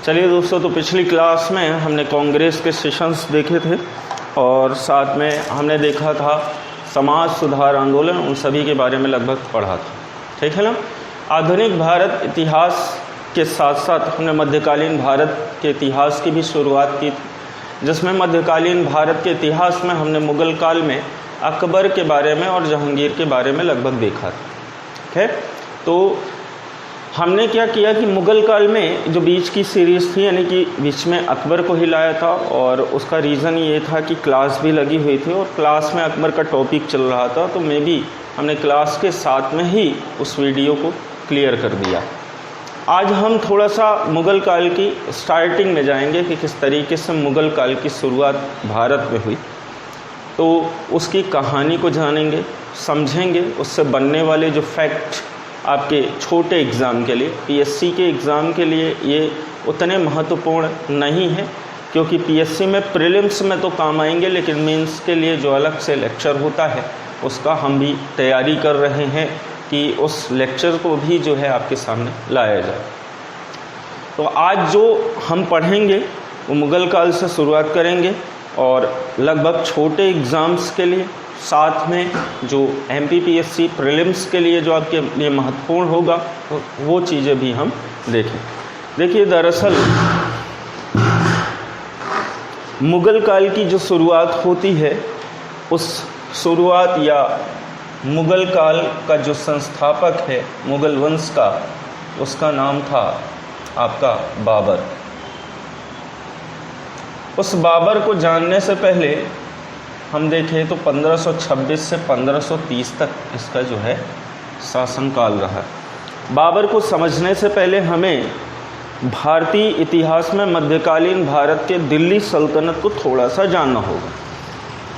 चलिए दोस्तों, तो पिछली क्लास में हमने कांग्रेस के सेशंस देखे थे और साथ में हमने देखा था समाज सुधार आंदोलन, उन सभी के बारे में लगभग पढ़ा था। ठीक है ना। आधुनिक भारत इतिहास के साथ साथ हमने मध्यकालीन भारत के इतिहास की भी शुरुआत की थी, जिसमें मध्यकालीन भारत के इतिहास में हमने मुग़ल काल में अकबर के बारे में और जहांगीर के बारे में लगभग देखा था। ठीक है। तो हमने क्या किया कि मुग़ल काल में जो बीच की सीरीज़ थी, यानी कि बीच में अकबर को ही लाया था, और उसका रीज़न ये था कि क्लास भी लगी हुई थी और क्लास में अकबर का टॉपिक चल रहा था, तो मे भी हमने क्लास के साथ में ही उस वीडियो को क्लियर कर दिया। आज हम थोड़ा सा मुग़ल काल की स्टार्टिंग में जाएंगे कि किस तरीके से मुग़ल काल की शुरुआत भारत में हुई, तो उसकी कहानी को जानेंगे, समझेंगे। उससे बनने वाले जो फैक्ट आपके छोटे एग्ज़ाम के लिए, पीएससी के एग्ज़ाम के लिए ये उतने महत्वपूर्ण नहीं है, क्योंकि पीएससी में प्रीलिम्स में तो काम आएंगे, लेकिन मेंस के लिए जो अलग से लेक्चर होता है उसका हम भी तैयारी कर रहे हैं कि उस लेक्चर को भी जो है आपके सामने लाया जाए। तो आज जो हम पढ़ेंगे वो मुग़ल काल से शुरुआत करेंगे और लगभग छोटे एग्ज़ाम्स के लिए, साथ में जो एमपीपीएससी प्रीलिम्स के लिए जो आपके लिए महत्वपूर्ण होगा वो चीज़ें भी हम देखें। देखिए, दरअसल मुग़ल काल की जो शुरुआत होती है, उस शुरुआत या मुग़ल काल का जो संस्थापक है मुग़ल वंश का, उसका नाम था आपका बाबर। उस बाबर को जानने से पहले हम देखें तो 1526 से 1530 तक इसका जो है शासनकाल रहा। बाबर को समझने से पहले हमें भारतीय इतिहास में मध्यकालीन भारत के दिल्ली सल्तनत को थोड़ा सा जानना होगा।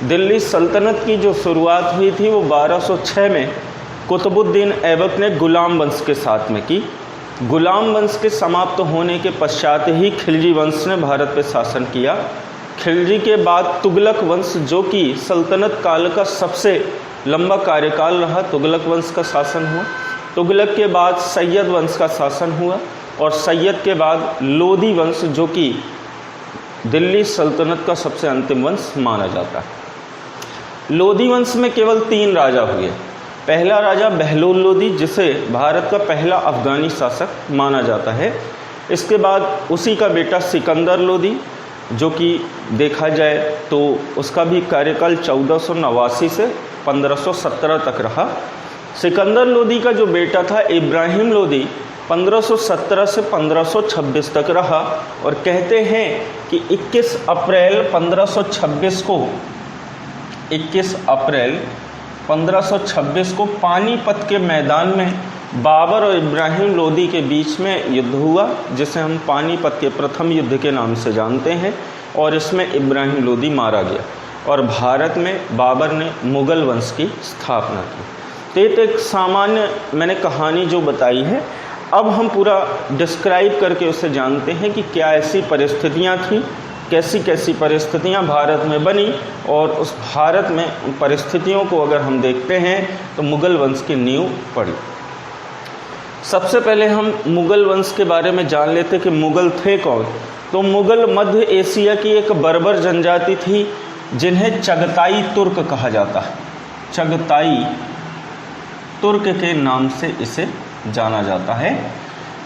दिल्ली सल्तनत की जो शुरुआत हुई थी वो 1206 में कुतुबुद्दीन ऐबक ने गुलाम वंश के साथ में की। गुलाम वंश के समाप्त होने के पश्चात ही खिलजी वंश ने भारत पर शासन किया। खिलजी के बाद तुगलक वंश, जो कि सल्तनत काल का सबसे लंबा कार्यकाल रहा, तुगलक वंश का शासन हुआ। तुगलक के बाद सैयद वंश का शासन हुआ और सैयद के बाद लोदी वंश, जो कि दिल्ली सल्तनत का सबसे अंतिम वंश माना जाता है। लोदी वंश में केवल 3 राजा हुए। पहला राजा बहलोल लोदी, जिसे भारत का पहला अफगानी शासक माना जाता है। इसके बाद उसी का बेटा सिकंदर लोदी, जो कि देखा जाए तो उसका भी कार्यकाल 1489 से 1517 तक रहा। सिकंदर लोदी का जो बेटा था इब्राहिम लोदी 1517 से 1526 तक रहा, और कहते हैं कि 21 अप्रैल 1526 को पानीपत के मैदान में बाबर और इब्राहिम लोदी के बीच में युद्ध हुआ, जिसे हम पानीपत के प्रथम युद्ध के नाम से जानते हैं, और इसमें इब्राहिम लोदी मारा गया और भारत में बाबर ने मुग़ल वंश की स्थापना की। तो ये तो एक सामान्य मैंने कहानी जो बताई है। अब हम पूरा डिस्क्राइब करके उसे जानते हैं कि क्या ऐसी परिस्थितियाँ थीं, कैसी कैसी परिस्थितियाँ भारत में बनी, और उस भारत में उन परिस्थितियों को अगर हम देखते हैं तो मुग़ल वंश की नींव पड़ी। सबसे पहले हम मुग़ल वंश के बारे में जान लेते कि मुग़ल थे कौन। तो मुग़ल मध्य एशिया की एक बर्बर जनजाति थी, जिन्हें चगताई तुर्क कहा जाता है। चगताई तुर्क के नाम से इसे जाना जाता है।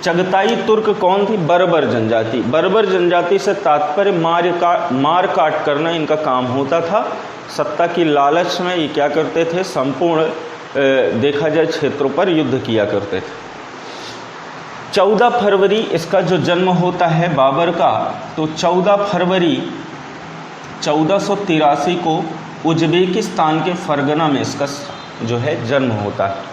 चगताई तुर्क कौन थी? बर्बर जनजाति। बर्बर जनजाति से तात्पर्य मार काट करना इनका काम होता था। सत्ता की लालच में ये क्या करते थे, संपूर्ण देखा जाए क्षेत्रों पर युद्ध किया करते थे। 14 फरवरी इसका जो जन्म होता है बाबर का, तो 14 फरवरी 1483 को उज़्बेकिस्तान के फरगना में इसका जो है जन्म होता है।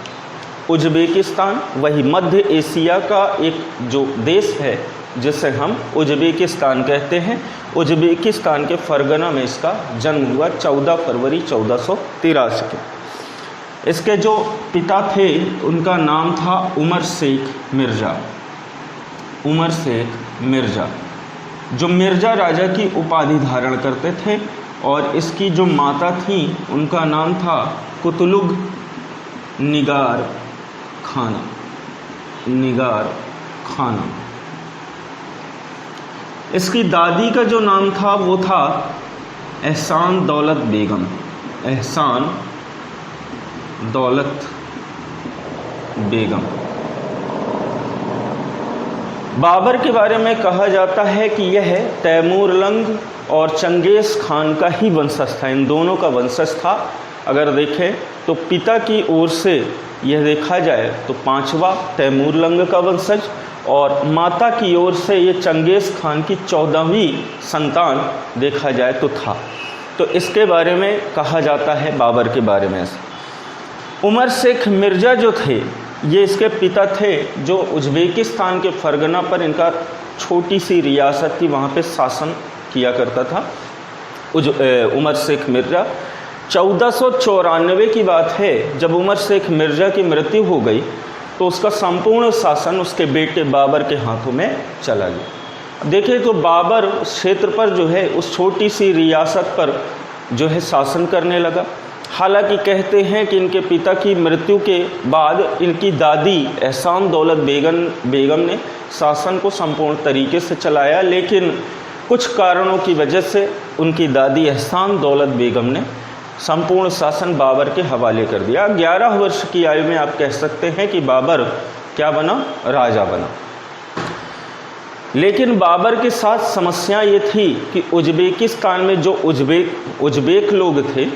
उज़्बेकिस्तान वही मध्य एशिया का एक जो देश है जिसे हम उज़्बेकिस्तान कहते हैं। उज़्बेकिस्तान के फरगना में इसका जन्म हुआ 14 फरवरी 1483 को। इसके जो पिता थे उनका नाम था उमर शेख मिर्ज़ा। उमर शेख मिर्ज़ा जो मिर्ज़ा राजा की उपाधि धारण करते थे, और इसकी जो माता थी उनका नाम था कुतलुग निगार खाना। इसकी दादी का जो नाम था वो था एहसान दौलत बेगम, एहसान दौलत बेगम। बाबर के बारे में कहा जाता है कि यह तैमूरलंग और चंगेज़ खान का ही वंशज था, इन दोनों का वंशज था। अगर देखें तो पिता की ओर से यह देखा जाए तो पांचवा तैमूरलंग का वंशज, और माता की ओर से ये चंगेज़ खान की 14वीं संतान देखा जाए तो था। तो इसके बारे में कहा जाता है बाबर के बारे में। उमर शेख मिर्ज़ा जो थे ये इसके पिता थे, जो उज़्बेकिस्तान के फरगना पर इनका छोटी सी रियासत थी, वहाँ पे शासन किया करता था उमर शेख मिर्ज़ा। 1494 की बात है, जब उमर शेख मिर्ज़ा की मृत्यु हो गई तो उसका संपूर्ण शासन उसके बेटे बाबर के हाथों में चला गया। देखिए तो बाबर क्षेत्र पर जो है उस छोटी सी रियासत पर जो है शासन करने लगा। हालांकि कहते हैं कि इनके पिता की मृत्यु के बाद इनकी दादी एहसान दौलत बेगम ने शासन को संपूर्ण तरीके से चलाया, लेकिन कुछ कारणों की वजह से उनकी दादी एहसान दौलत बेगम ने संपूर्ण शासन बाबर के हवाले कर दिया। 11 वर्ष की आयु में आप कह सकते हैं कि बाबर क्या बना, राजा बना। लेकिन बाबर के साथ समस्या ये थी कि उज़्बेकिस्तान में जो उज़्बेक लोग थे,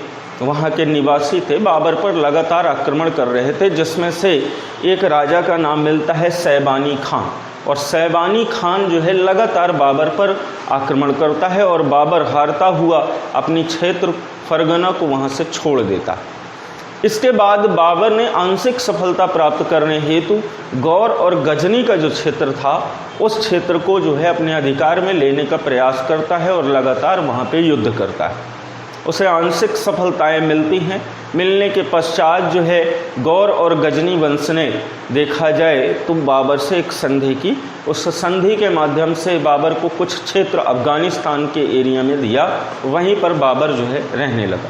वहाँ के निवासी थे, बाबर पर लगातार आक्रमण कर रहे थे, जिसमें से एक राजा का नाम मिलता है सैबानी खान। और सैबानी खान जो है लगातार बाबर पर आक्रमण करता है और बाबर हारता हुआ अपनी क्षेत्र फरगना को वहाँ से छोड़ देता है। इसके बाद बाबर ने आंशिक सफलता प्राप्त करने हेतु गौर और गजनी का जो क्षेत्र था उस क्षेत्र को जो है अपने अधिकार में लेने का प्रयास करता है और लगातार वहाँ पे युद्ध करता है। उसे आंशिक सफलताएं मिलती हैं। मिलने के पश्चात जो है गौर और गजनी वंश ने देखा जाए तो बाबर से एक संधि की। उस संधि के माध्यम से बाबर को कुछ क्षेत्र अफ़गानिस्तान के एरिया में दिया, वहीं पर बाबर जो है रहने लगा।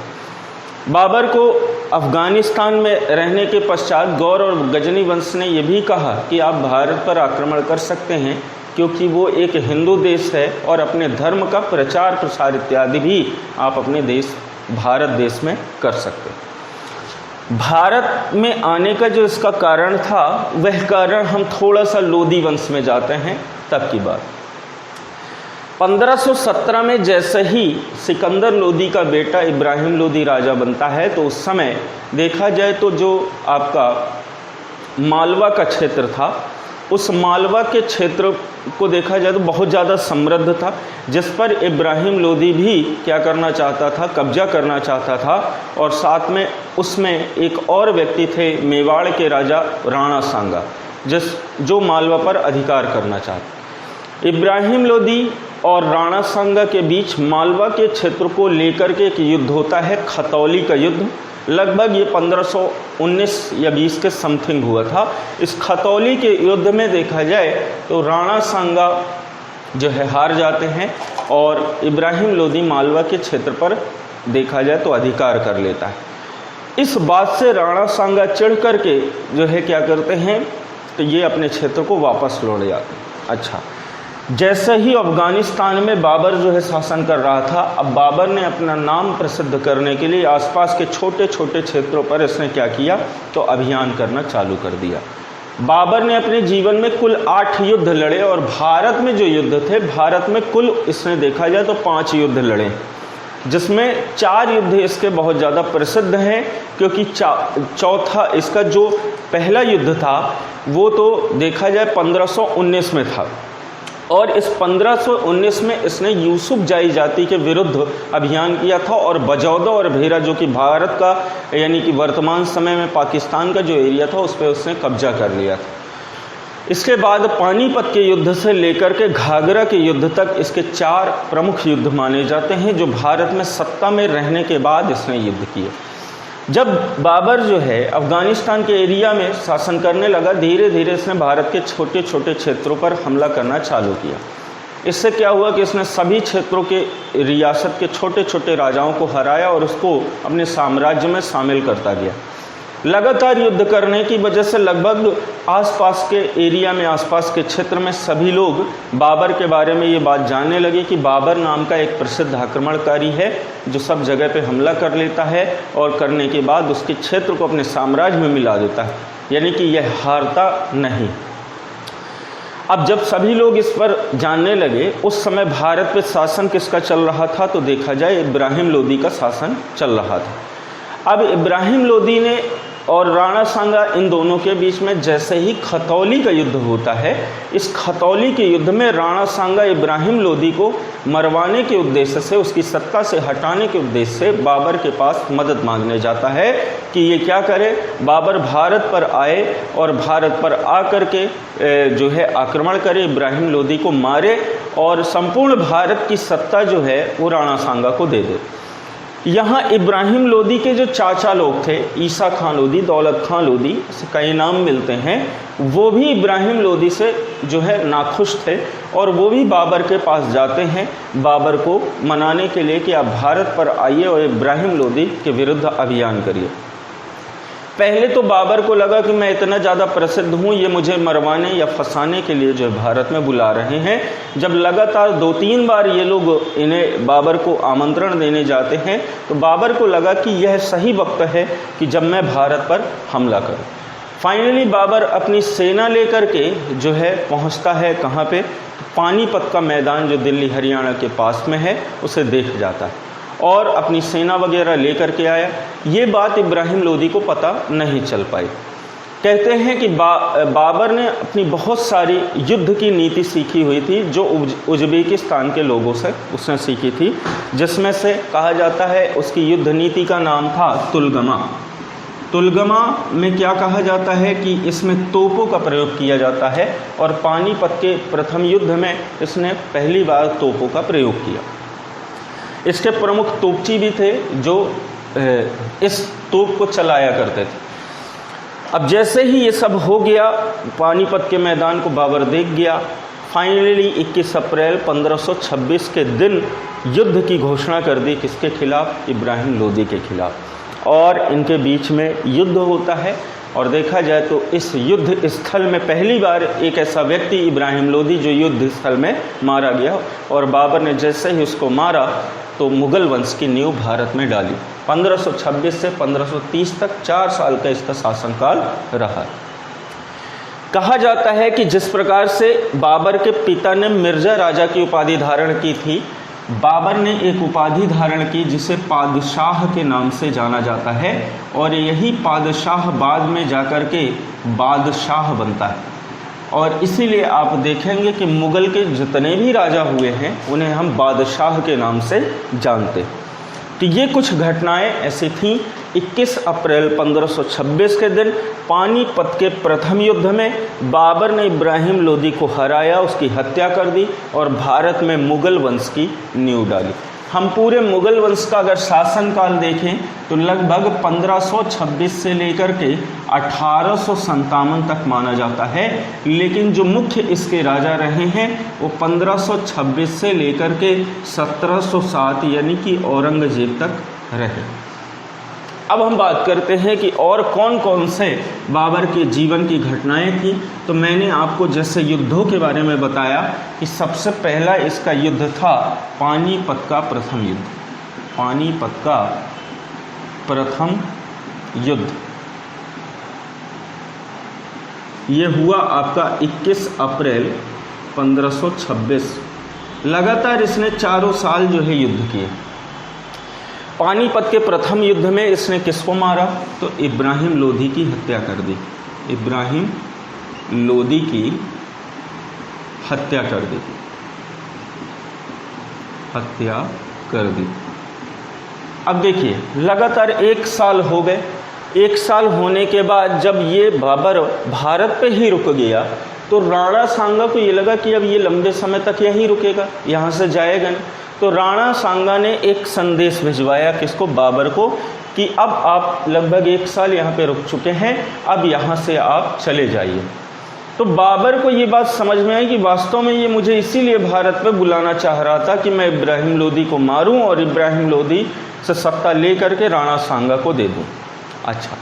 बाबर को अफ़गानिस्तान में रहने के पश्चात गौर और गजनी वंश ने यह भी कहा कि आप भारत पर आक्रमण कर सकते हैं, क्योंकि वो एक हिंदू देश है और अपने धर्म का प्रचार प्रसार इत्यादि भी आप अपने देश भारत देश में कर सकते हैं। भारत में आने का जो इसका कारण था, वह कारण हम थोड़ा सा लोदी वंश में जाते हैं तब की बात। 1517 में जैसे ही सिकंदर लोदी का बेटा इब्राहिम लोदी राजा बनता है, तो उस समय देखा जाए तो जो आपका मालवा का क्षेत्र था, उस मालवा के क्षेत्र को देखा जाए तो बहुत ज़्यादा समृद्ध था, जिस पर इब्राहिम लोदी भी क्या करना चाहता था, कब्जा करना चाहता था। और साथ में उसमें एक और व्यक्ति थे, मेवाड़ के राजा राणा सांगा, जो मालवा पर अधिकार करना चाहते। इब्राहिम लोदी और राणा सांगा के बीच मालवा के क्षेत्र को लेकर के एक युद्ध होता है, खतौली का युद्ध। लगभग ये 1519 या 20 के समथिंग हुआ था। इस खतौली के युद्ध में देखा जाए तो राणा सांगा जो है हार जाते हैं और इब्राहिम लोदी मालवा के क्षेत्र पर देखा जाए तो अधिकार कर लेता है। इस बात से राणा सांगा चिढ़ करके जो है क्या करते हैं तो ये अपने क्षेत्र को वापस लौट जाते हैं। अच्छा, जैसे ही अफ़गानिस्तान में बाबर जो है शासन कर रहा था, अब बाबर ने अपना नाम प्रसिद्ध करने के लिए आसपास के छोटे छोटे क्षेत्रों पर इसने क्या किया तो अभियान करना चालू कर दिया। बाबर ने अपने जीवन में कुल 8 युद्ध लड़े और भारत में जो युद्ध थे, भारत में कुल इसने देखा जाए तो 5 युद्ध लड़े, जिसमें 4 युद्ध इसके बहुत ज़्यादा प्रसिद्ध हैं, क्योंकि चौथा इसका जो पहला युद्ध था वो तो देखा जाए 1519 में था। और इस 1519 में इसने यूसुफ जाई जाति के विरुद्ध अभियान किया था और बजौदा और भेरा, जो कि भारत का यानी कि वर्तमान समय में पाकिस्तान का जो एरिया था, उस पर उसने कब्जा कर लिया था। इसके बाद पानीपत के युद्ध से लेकर के घाघरा के युद्ध तक इसके 4 प्रमुख युद्ध माने जाते हैं, जो भारत में सत्ता में रहने के बाद इसने युद्ध किए। जब बाबर जो है अफ़गानिस्तान के एरिया में शासन करने लगा, धीरे धीरे इसने भारत के छोटे छोटे क्षेत्रों पर हमला करना चालू किया। इससे क्या हुआ कि इसने सभी क्षेत्रों के रियासत के छोटे छोटे राजाओं को हराया और उसको अपने साम्राज्य में शामिल करता गया। लगातार युद्ध करने की वजह से लगभग आसपास के एरिया में, आसपास के क्षेत्र में सभी लोग बाबर के बारे में ये बात जानने लगे कि बाबर नाम का एक प्रसिद्ध आक्रमणकारी है जो सब जगह पे हमला कर लेता है और करने के बाद उसके क्षेत्र को अपने साम्राज्य में मिला देता है, यानी कि यह हारता नहीं। अब जब सभी लोग इस पर जानने लगे, उस समय भारत पे शासन किसका चल रहा था तो देखा जाए इब्राहिम लोदी का शासन चल रहा था। अब इब्राहिम लोदी ने और राणा सांगा, इन दोनों के बीच में जैसे ही खतौली का युद्ध होता है, इस खतौली के युद्ध में राणा सांगा इब्राहिम लोदी को मरवाने के उद्देश्य से, उसकी सत्ता से हटाने के उद्देश्य से बाबर के पास मदद मांगने जाता है कि ये क्या करे, बाबर भारत पर आए और भारत पर आकर के जो है आक्रमण करे, इब्राहिम लोदी को मारे और संपूर्ण भारत की सत्ता जो है वो राणा सांगा को दे दे। यहाँ इब्राहिम लोदी के जो चाचा लोग थे, ईसा खान लोदी, दौलत खान लोदी, कई नाम मिलते हैं, वो भी इब्राहिम लोदी से जो है नाखुश थे और वो भी बाबर के पास जाते हैं बाबर को मनाने के लिए कि आप भारत पर आइए और इब्राहिम लोदी के विरुद्ध अभियान करिए। पहले तो बाबर को लगा कि मैं इतना ज़्यादा प्रसिद्ध हूँ, ये मुझे मरवाने या फंसाने के लिए जो है भारत में बुला रहे हैं। जब लगातार 2-3 बार ये लोग इन्हें बाबर को आमंत्रण देने जाते हैं तो बाबर को लगा कि यह सही वक्त है कि जब मैं भारत पर हमला करूँ। फाइनली बाबर अपनी सेना लेकर के जो है पहुँचता है कहाँ पे, पानीपत का मैदान जो दिल्ली हरियाणा के पास में है उसे देख जाता है और अपनी सेना वगैरह लेकर के आया। ये बात इब्राहिम लोदी को पता नहीं चल पाई। कहते हैं कि बाबर ने अपनी बहुत सारी युद्ध की नीति सीखी हुई थी जो उज़्बेकिस्तान के लोगों से उसने सीखी थी, जिसमें से कहा जाता है उसकी युद्ध नीति का नाम था तुलगमा। तुलगमा में क्या कहा जाता है कि इसमें तोपों का प्रयोग किया जाता है और पानीपत के प्रथम युद्ध में इसने पहली बार तोपों का प्रयोग किया। इसके प्रमुख तोपची भी थे जो इस तोप को चलाया करते थे। अब जैसे ही ये सब हो गया, पानीपत के मैदान को बाबर देख गया। फाइनली 21 अप्रैल 1526 के दिन युद्ध की घोषणा कर दी, किसके खिलाफ, इब्राहिम लोदी के खिलाफ। और इनके बीच में युद्ध होता है और देखा जाए तो इस युद्ध स्थल में पहली बार एक ऐसा व्यक्ति इब्राहिम लोदी जो युद्ध स्थल में मारा गया और बाबर ने जैसे ही उसको मारा तो मुगल वंश की नींव भारत में डाली। 1526 से 1530 तक 4 साल का इसका शासनकाल रहा। कहा जाता है कि जिस प्रकार से बाबर के पिता ने मिर्जा राजा की उपाधि धारण की थी, बाबर ने एक उपाधि धारण की जिसे पादशाह के नाम से जाना जाता है और यही पादशाह बाद में जाकर के बादशाह बनता है। और इसीलिए आप देखेंगे कि मुग़ल के जितने भी राजा हुए हैं उन्हें हम बादशाह के नाम से जानते हैं। तो ये कुछ घटनाएं ऐसी थीं। 21 अप्रैल 1526 के दिन पानीपत के प्रथम युद्ध में बाबर ने इब्राहिम लोदी को हराया, उसकी हत्या कर दी और भारत में मुग़ल वंश की नींव डाली। हम पूरे मुग़ल वंश का अगर शासनकाल देखें तो लगभग 1526 से लेकर के 1857 तक माना जाता है, लेकिन जो मुख्य इसके राजा रहे हैं वो 1526 से लेकर के 1707 यानी कि औरंगजेब तक रहे। अब हम बात करते हैं कि और कौन कौन से बाबर के जीवन की घटनाएं थी। तो मैंने आपको जैसे युद्धों के बारे में बताया कि सबसे पहला इसका युद्ध था पानीपत का प्रथम युद्ध। पानीपत का प्रथम युद्ध ये हुआ आपका 21 अप्रैल 1526। लगातार इसने 4 साल जो है युद्ध किए। पानीपत के प्रथम युद्ध में इसने किसको मारा, तो इब्राहिम लोदी की हत्या कर दी। इब्राहिम लोदी की हत्या कर दी, हत्या कर दी। अब देखिए लगातार 1 साल हो गए। 1 साल होने के बाद जब ये बाबर भारत पे ही रुक गया तो राणा सांगा को ये लगा कि अब ये लंबे समय तक यहीं रुकेगा, यहाँ से जाएगा नहीं। तो राणा सांगा ने एक संदेश भिजवाया किसको, बाबर को, कि अब आप लगभग 1 साल यहाँ पे रुक चुके हैं, अब यहाँ से आप चले जाइए। तो बाबर को ये बात समझ में आई कि वास्तव में ये मुझे इसीलिए भारत पे बुलाना चाह रहा था कि मैं इब्राहिम लोदी को मारूं और इब्राहिम लोदी से सत्ता ले करके राणा सांगा को दे दूं। अच्छा,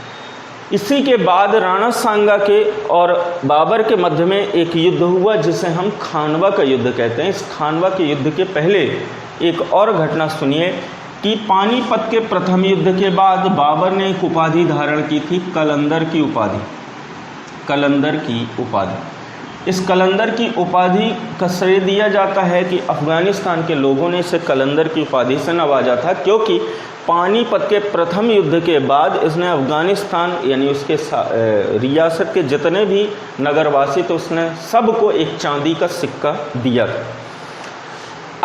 इसी के बाद राणा सांगा के और बाबर के मध्य में एक युद्ध हुआ जिसे हम खानवा का युद्ध कहते हैं। इस खानवा के युद्ध के पहले एक और घटना सुनिए कि पानीपत के प्रथम युद्ध के बाद बाबर ने एक उपाधि धारण की थी, कलंदर की उपाधि। कलंदर की उपाधि, इस कलंदर की उपाधि का श्रेय दिया जाता है कि अफगानिस्तान के लोगों ने इसे कलंदर की उपाधि से नवाजा था, क्योंकि पानीपत के प्रथम युद्ध के बाद इसने अफगानिस्तान यानी उसके रियासत के जितने भी नगरवासी तो उसने सबको एक चांदी का सिक्का दिया था।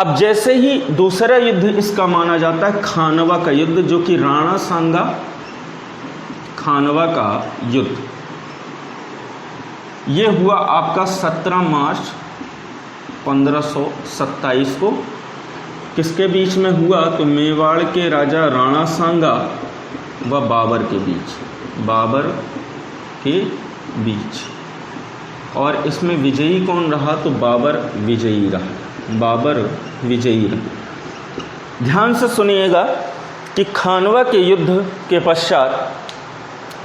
अब जैसे ही दूसरा युद्ध इसका माना जाता है खानवा का युद्ध, जो कि राणा सांगा खानवा का युद्ध, ये हुआ आपका 17 मार्च 1527 को। किसके बीच में हुआ? तो मेवाड़ के राजा राणा सांगा व बाबर के बीच, बाबर के बीच। और इसमें विजयी कौन रहा? तो बाबर विजयी रहा, बाबर विजयी रहा। ध्यान से सुनिएगा कि खानवा के युद्ध के पश्चात,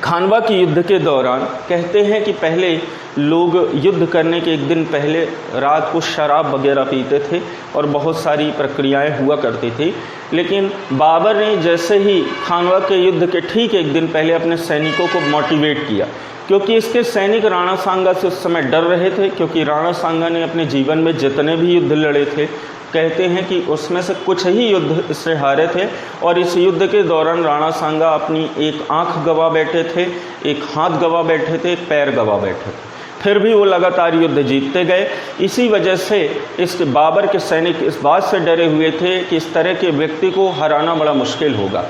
खानवा के युद्ध के दौरान कहते हैं कि पहले लोग युद्ध करने के एक दिन पहले रात को शराब वगैरह पीते थे और बहुत सारी प्रक्रियाएं हुआ करती थी। लेकिन बाबर ने जैसे ही खानवा के युद्ध के ठीक एक दिन पहले अपने सैनिकों को मोटिवेट किया, क्योंकि इसके सैनिक राणा सांगा से उस समय डर रहे थे, क्योंकि राणा सांगा ने अपने जीवन में जितने भी युद्ध लड़े थे कहते हैं कि उसमें से कुछ ही युद्ध इससे हारे थे। और इस युद्ध के दौरान राणा सांगा अपनी एक आंख गवा बैठे थे, एक हाथ गवा बैठे थे, एक पैर गवा बैठे थे, फिर भी वो लगातार युद्ध जीतते गए। इसी वजह से इस बाबर के सैनिक इस बात से डरे हुए थे कि इस तरह के व्यक्ति को हराना बड़ा मुश्किल होगा।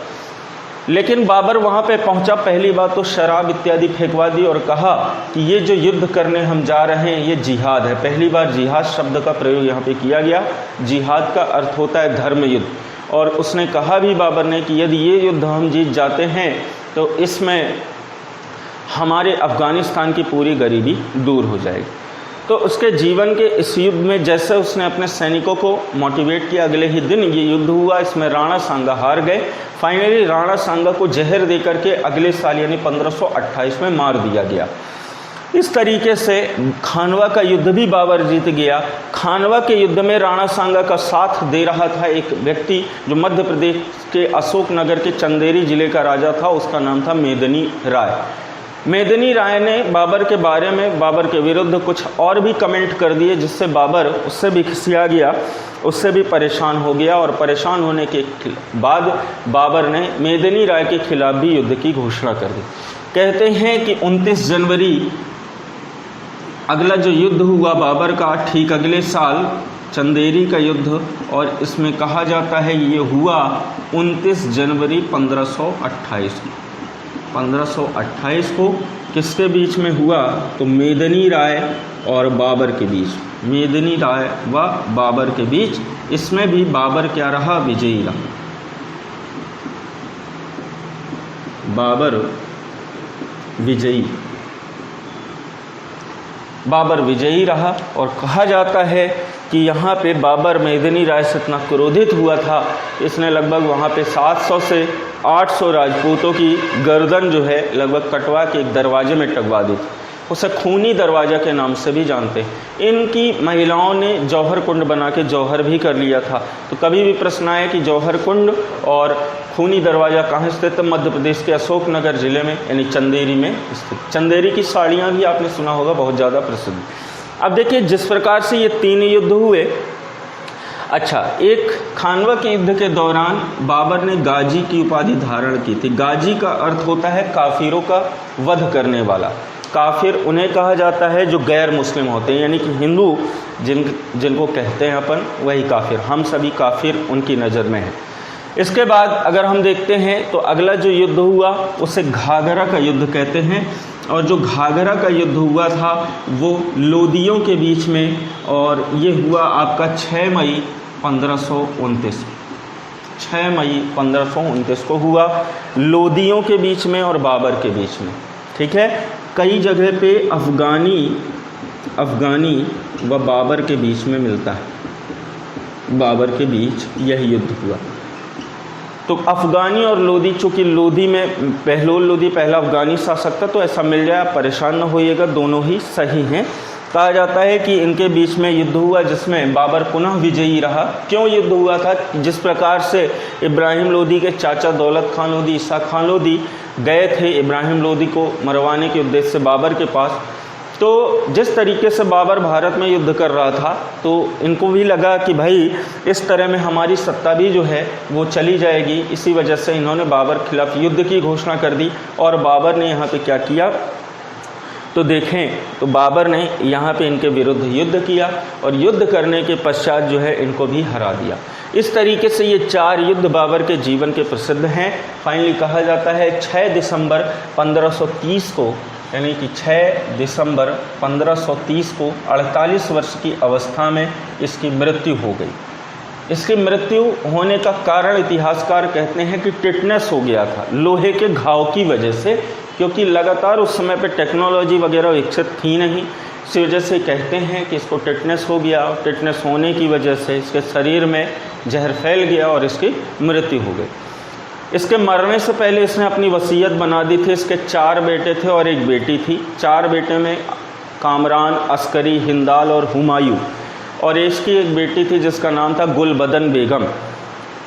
लेकिन बाबर वहाँ पे पहुँचा, पहली बात तो शराब इत्यादि फेंकवा दी और कहा कि ये जो युद्ध करने हम जा रहे हैं ये जिहाद है। पहली बार जिहाद शब्द का प्रयोग यहाँ पे किया गया। जिहाद का अर्थ होता है धर्म युद्ध। और उसने कहा भी बाबर ने कि यदि ये युद्ध हम जीत जाते हैं तो इसमें हमारे अफ़गानिस्तान की पूरी गरीबी दूर हो जाएगी। तो उसके जीवन के इस युद्ध में जैसे उसने अपने सैनिकों को मोटिवेट किया, अगले ही दिन ये युद्ध हुआ। इसमें राणा सांगा हार गए। फाइनली राणा सांगा को जहर दे करके अगले साल यानी 1528 में मार दिया गया। इस तरीके से खानवा का युद्ध भी बाबर जीत गया। खानवा के युद्ध में राणा सांगा का साथ दे रहा था एक व्यक्ति जो मध्य प्रदेश के अशोकनगर के चंदेरी जिले का राजा था, उसका नाम था मेदिनी राय। मेदिनी राय ने बाबर के बारे में, बाबर के विरुद्ध कुछ और भी कमेंट कर दिए, जिससे बाबर उससे भी खिसिया गया, उससे भी परेशान हो गया। और परेशान होने के बाद बाबर ने मेदिनी राय के खिलाफ भी युद्ध की घोषणा कर दी। कहते हैं कि 29 जनवरी अगला जो युद्ध हुआ बाबर का, ठीक अगले साल चंदेरी का युद्ध, और इसमें कहा जाता है ये हुआ 29 जनवरी 1528 को। किसके बीच में हुआ? तो मेदिनी राय और बाबर के बीच, मेदिनी राय व बाबर के बीच। इसमें भी बाबर क्या रहा? विजयी रहा। बाबर विजयी, बाबर विजयी रहा। और कहा जाता है कि यहाँ पे बाबर मेदिनी राय से इतना क्रोधित हुआ था, इसने लगभग वहाँ पे 700 से 800 राजपूतों की गर्दन जो है लगभग कटवा के एक दरवाजे में टंगवा दी थी। उसे खूनी दरवाज़ा के नाम से भी जानते हैं। इनकी महिलाओं ने जौहर कुंड बना के जौहर भी कर लिया था। तो कभी भी प्रश्न आया कि जौहर कुंड और खूनी दरवाज़ा कहाँ स्थित है? मध्य प्रदेश के अशोकनगर जिले में यानी चंदेरी में स्थित। चंदेरी की साड़ियाँ भी आपने सुना होगा, बहुत ज़्यादा प्रसिद्ध। अब देखिए जिस प्रकार से ये 3 युद्ध हुए। अच्छा, एक खानवा के युद्ध के दौरान बाबर ने गाजी की उपाधि धारण की थी। गाजी का अर्थ होता है काफिरों का वध करने वाला। काफिर उन्हें कहा जाता है जो गैर मुस्लिम होते हैं, यानी कि हिंदू जिनको कहते हैं अपन, वही काफिर। हम सभी काफिर उनकी नज़र में हैं। इसके बाद अगर हम देखते हैं तो अगला जो युद्ध हुआ उसे घाघरा का युद्ध कहते हैं। और जो घाघरा का युद्ध हुआ था वो लोदियों के बीच में, और ये हुआ आपका 6 मई 1529। 6 मई 1529 को हुआ लोदियों के बीच में और बाबर के बीच में। ठीक है, कई जगह पे अफ़गानी व बाबर के बीच में मिलता है। बाबर के बीच यह युद्ध हुआ। तो अफ़गानी और लोदी, चूँकि लोदी में बहलोल लोदी पहला अफ़गानी शासक था, तो ऐसा मिल जाए, आप परेशान न होइएगा, दोनों ही सही हैं। कहा जाता है कि इनके बीच में युद्ध हुआ जिसमें बाबर पुनः विजयी रहा। क्यों युद्ध हुआ था? जिस प्रकार से इब्राहिम लोदी के चाचा दौलत खान लोदी, ईसा खान लोदी गए थे इब्राहिम लोदी को मरवाने के उद्देश्य से बाबर के पास, तो जिस तरीके से बाबर भारत में युद्ध कर रहा था, तो इनको भी लगा कि भाई इस तरह में हमारी सत्ता भी जो है वो चली जाएगी। इसी वजह से इन्होंने बाबर के खिलाफ युद्ध की घोषणा कर दी। और बाबर ने यहाँ पे क्या किया, तो देखें तो बाबर ने यहाँ पे इनके विरुद्ध युद्ध किया और युद्ध करने के पश्चात जो है इनको भी हरा दिया। इस तरीके से ये 4 युद्ध बाबर के जीवन के प्रसिद्ध हैं। फाइनली कहा जाता है 6 दिसंबर 1530 को, यानी कि 6 दिसंबर 1530 को 48 वर्ष की अवस्था में इसकी मृत्यु हो गई। इसकी मृत्यु होने का कारण इतिहासकार कहते हैं कि टिटनेस हो गया था, लोहे के घाव की वजह से, क्योंकि लगातार उस समय पे टेक्नोलॉजी वगैरह विकसित थी नहीं। इसी वजह से कहते हैं कि इसको टिटनेस हो गया और टिटनेस होने की वजह से इसके शरीर में जहर फैल गया और इसकी मृत्यु हो गई। इसके मरने से पहले इसने अपनी वसीयत बना दी थी। इसके 4 बेटे थे और 1 बेटी थी। 4 बेटे में कामरान, अस्करी, हिंदाल और हुमायूं, और इसकी 1 बेटी थी जिसका नाम था गुलबदन बेगम।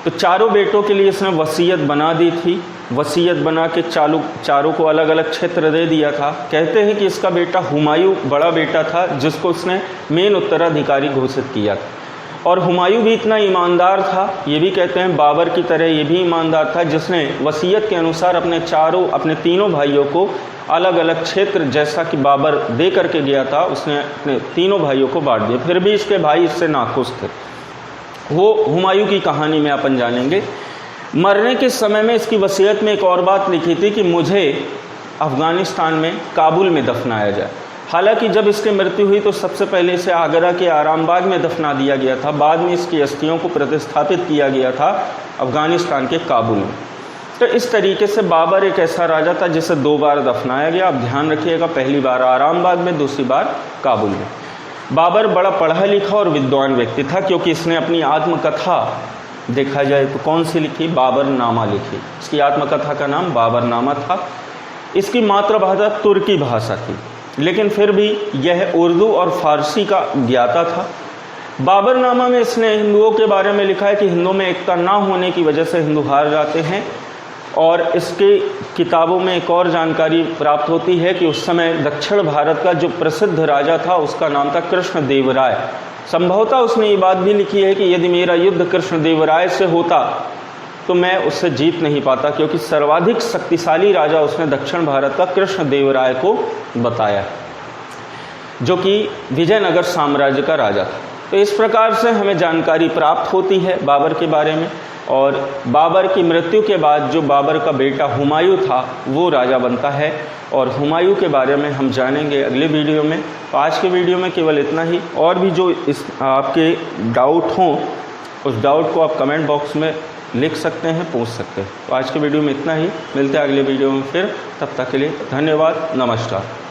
तो चारों बेटों के लिए इसने वसीयत बना दी थी। वसीयत बना के चारों को अलग अलग क्षेत्र दे दिया था। कहते हैं कि इसका बेटा हुमायूं बड़ा बेटा था जिसको उसने मेन उत्तराधिकारी घोषित किया था। और हुमायूं भी इतना ईमानदार था, ये भी कहते हैं बाबर की तरह ये भी ईमानदार था, जिसने वसीयत के अनुसार अपने तीनों भाइयों को अलग अलग क्षेत्र, जैसा कि बाबर दे करके गया था, उसने अपने तीनों भाइयों को बांट दिया। फिर भी इसके भाई इससे नाखुश थे। वो हुमायूं की कहानी में अपन जानेंगे। मरने के समय में इसकी वसीयत में एक और बात लिखी थी कि मुझे अफ़गानिस्तान में काबुल में दफनाया जाए। हालांकि जब इसकी मृत्यु हुई तो सबसे पहले इसे आगरा के आरामबाग में दफना दिया गया था। बाद में इसकी अस्थियों को प्रतिस्थापित किया गया था अफ़गानिस्तान के काबुल में। तो इस तरीके से बाबर एक ऐसा राजा था जिसे 2 बार दफनाया गया। आप ध्यान रखिएगा, पहली बार आरामबाग में, दूसरी बार काबुल में। बाबर बड़ा पढ़ा लिखा और विद्वान व्यक्ति था, क्योंकि इसने अपनी आत्मकथा देखा जाए तो कौन सी लिखी? बाबरनामा लिखी। इसकी आत्मकथा का नाम बाबरनामा था। इसकी मातृभाषा तुर्की भाषा थी, लेकिन फिर भी यह उर्दू और फारसी का ज्ञाता था। बाबरनामा में इसने हिंदुओं के बारे में लिखा है कि हिंदुओं में एकता ना होने की वजह से हिंदू हार जाते हैं। और इसकी किताबों में एक और जानकारी प्राप्त होती है कि उस समय दक्षिण भारत का जो प्रसिद्ध राजा था उसका नाम था कृष्णदेवराय। संभवतः उसने ये बात भी लिखी है कि यदि मेरा युद्ध कृष्णदेवराय से होता तो मैं उससे जीत नहीं पाता, क्योंकि सर्वाधिक शक्तिशाली राजा उसने दक्षिण भारत का कृष्णदेवराय को बताया, जो कि विजयनगर साम्राज्य का राजा था। तो इस प्रकार से हमें जानकारी प्राप्त होती है बाबर के बारे में। और बाबर की मृत्यु के बाद जो बाबर का बेटा हुमायूं था वो राजा बनता है, और हुमायूं के बारे में हम जानेंगे अगले वीडियो में। तो आज के वीडियो में केवल इतना ही। और भी जो इस आपके डाउट हों उस डाउट को आप कमेंट बॉक्स में लिख सकते हैं, पूछ सकते हैं। तो आज के वीडियो में इतना ही। मिलते हैं अगले वीडियो में फिर, तब तक के लिए धन्यवाद, नमस्कार।